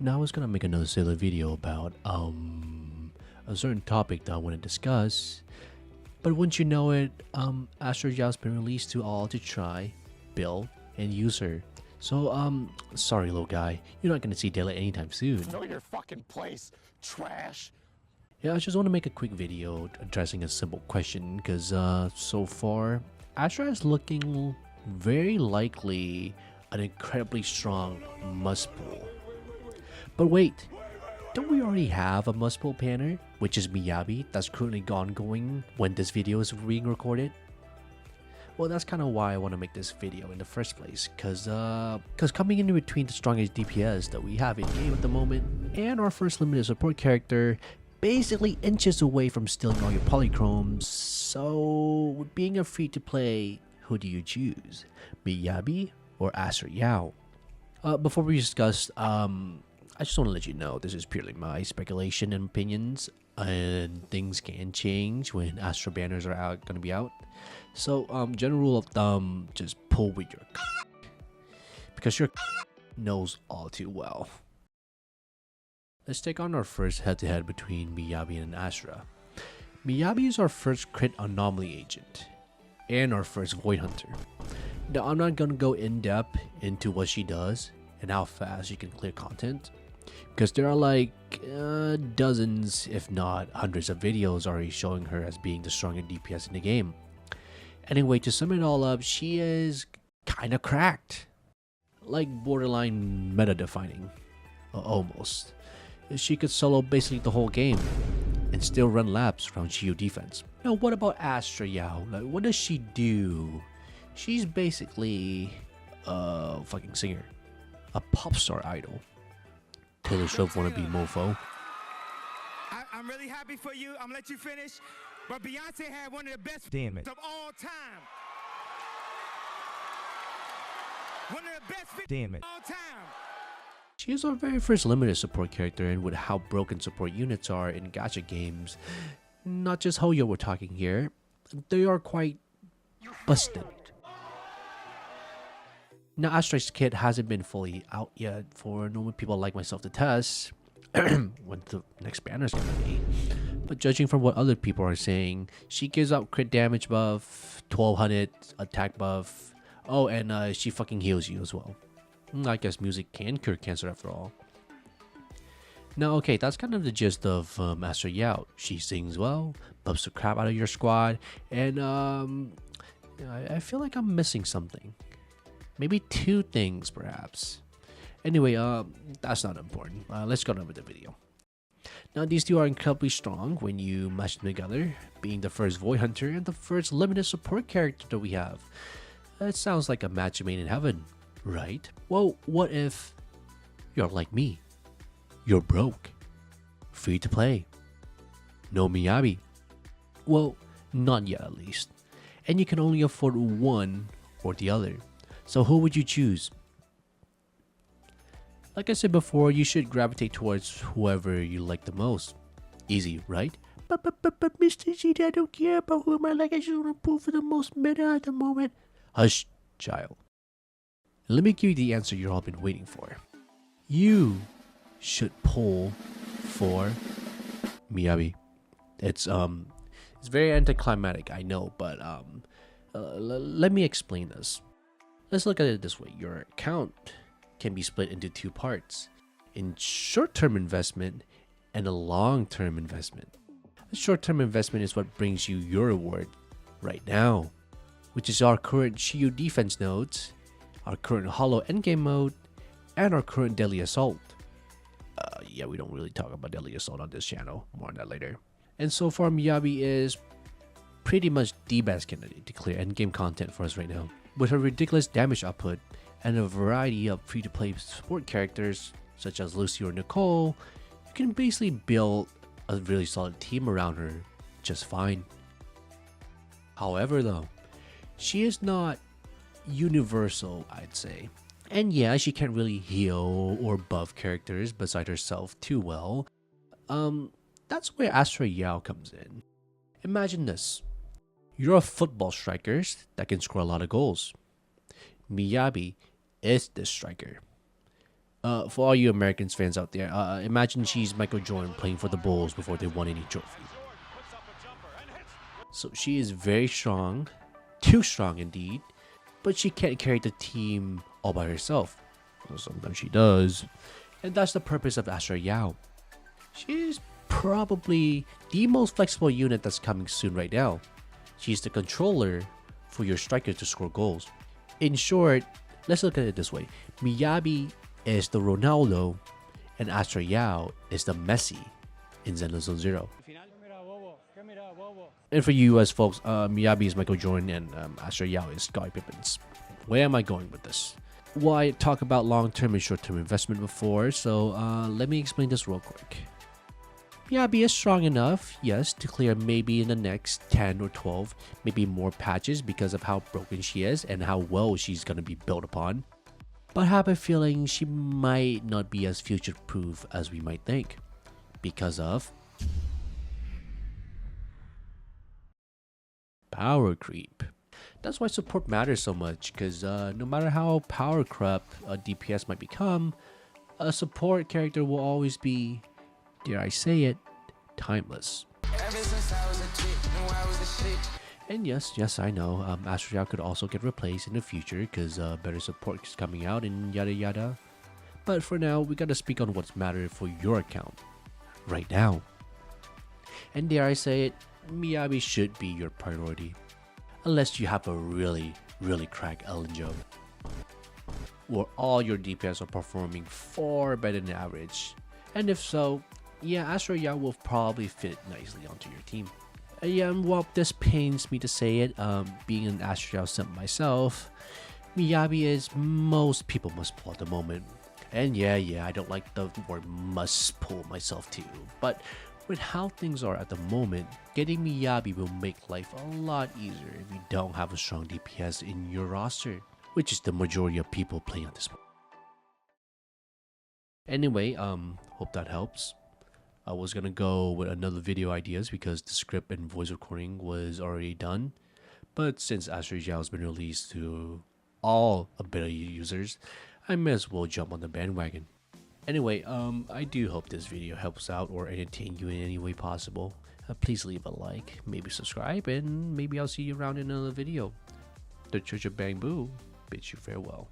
Now I was gonna make another silly video about a certain topic that I want to discuss, but wouldn't you know it, Astra Yao's been released to all to try, build, and use her. So sorry little guy, you're not gonna see daylight anytime soon. Know your fucking place, trash. Yeah, I just want to make a quick video addressing a simple question, because so far, Astra is looking very likely an incredibly strong must pull. But wait, don't we already have a must pull banner, which is Miyabi, that's currently ongoing when this video is being recorded? Well, that's kind of why I want to make this video in the first place, cause coming in between the strongest DPS that we have in game at the moment and our first limited support character, basically inches away from stealing all your polychromes. So, with being a free to play, who do you choose, Miyabi or Astra Yao? Before we discuss, I just want to let you know this is purely my speculation and opinions, and things can change when Astra banners are gonna be out. So, general rule of thumb, just pull with your because your knows all too well. Let's take on our first head-to-head between Miyabi and Astra. Miyabi is our first crit anomaly agent and our first void hunter. Now, I'm not gonna go in depth into what she does and how fast she can clear content, because there are like dozens, if not hundreds of videos already showing her as being the strongest DPS in the game. Anyway, to sum it all up, she is kinda cracked. Like borderline meta defining. Almost. She could solo basically the whole game and still run laps around Geo defense. Now what about Astra Yao? Like, what does she do? She's basically a fucking singer. A pop star idol. Taylor Swift wannabe mofo. I'm really happy for you. I'm gonna let you finish. But Beyonce had one of the best of all time. One of the best of all time. She is our very first limited support character, and with how broken support units are in gacha games, not just Hoyo we're talking here, they are quite busted. Now, Astra's kit hasn't been fully out yet for normal people like myself to test when the next banner's gonna be. But judging from what other people are saying, she gives out crit damage buff, 1200 attack buff. Oh, and she fucking heals you as well. I guess music can cure cancer after all. Now, okay, that's kind of the gist of Astra Yao. She sings well, buffs the crap out of your squad, and I feel like I'm missing something. Maybe two things, perhaps. Anyway, that's not important. Let's go on with the video. Now, these two are incredibly strong when you mash them together, being the first Void Hunter and the first limited support character that we have. It sounds like a match made in heaven, right? Well, what if you're like me? You're broke, free to play, no Miyabi. Well, not yet at least. And you can only afford one or the other. So who would you choose? Like I said before, you should gravitate towards whoever you like the most. Easy, right? But Mr. G, I don't care about who I like. I just want to pull for the most meta at the moment. Hush, child. Let me give you the answer you've all been waiting for. You should pull for Miyabi. It's very anticlimactic, I know, but let me explain this. Let's look at it this way. Your account can be split into two parts, in short-term investment and a long-term investment. A short-term investment is what brings you your reward right now, which is our current Shio defense nodes, our current Hollow endgame mode, and our current Deadly Assault. Yeah, we don't really talk about Deadly Assault on this channel, more on that later. And so far, Miyabi is pretty much the best candidate to clear endgame content for us right now. With her ridiculous damage output and a variety of free-to-play support characters such as Lucy or Nicole, you can basically build a really solid team around her just fine. However though, she is not universal, I'd say. And yeah, she can't really heal or buff characters beside herself too well. That's where Astra Yao comes in. Imagine this. You're a football striker that can score a lot of goals. Miyabi is the striker. For all you Americans fans out there, imagine she's Michael Jordan playing for the Bulls before they won any trophy. So she is very strong, too strong indeed, but she can't carry the team all by herself. Well, sometimes she does, and that's the purpose of Astra Yao. She's probably the most flexible unit that's coming soon right now. She's the controller for your striker to score goals. In short, let's look at it this way. Miyabi is the Ronaldo, and Astra Yao is the Messi in Zenless Zone Zero. And for you US folks, Miyabi is Michael Jordan and Astra Yao is Scottie Pippins. Where am I going with this? Well, I talked about long-term and short-term investment before, so let me explain this real quick. Miyabi is strong enough, yes, to clear maybe in the next 10 or 12, maybe more patches because of how broken she is and how well she's going to be built upon. But I have a feeling she might not be as future-proof as we might think because of power creep. That's why support matters so much, because no matter how power corrupt a DPS might become, a support character will always be, dare I say it, timeless. And yes, I know, Astra Yao could also get replaced in the future because better support is coming out and yada yada. But for now, we gotta speak on what's mattered for your account right now. And dare I say it, Miyabi should be your priority. Unless you have a really cracked Ellen Joe, where all your DPS are performing far better than average. And if so, yeah, Astra Yao will probably fit nicely onto your team. Yeah, and while this pains me to say it, being an Astra Yao simp myself, Miyabi is most people must pull at the moment. And yeah, I don't like the word must pull myself too, but with how things are at the moment, getting Miyabi will make life a lot easier if you don't have a strong DPS in your roster, which is the majority of people playing on this. Anyway, hope that helps. I was gonna go with another video ideas because the script and voice recording was already done, but since Astra Yao has been released to all beta users, I may as well jump on the bandwagon. Anyway, I do hope this video helps out or entertain you in any way possible. Please leave a like, maybe subscribe, and maybe I'll see you around in another video. The Church of Bamboo bids you farewell.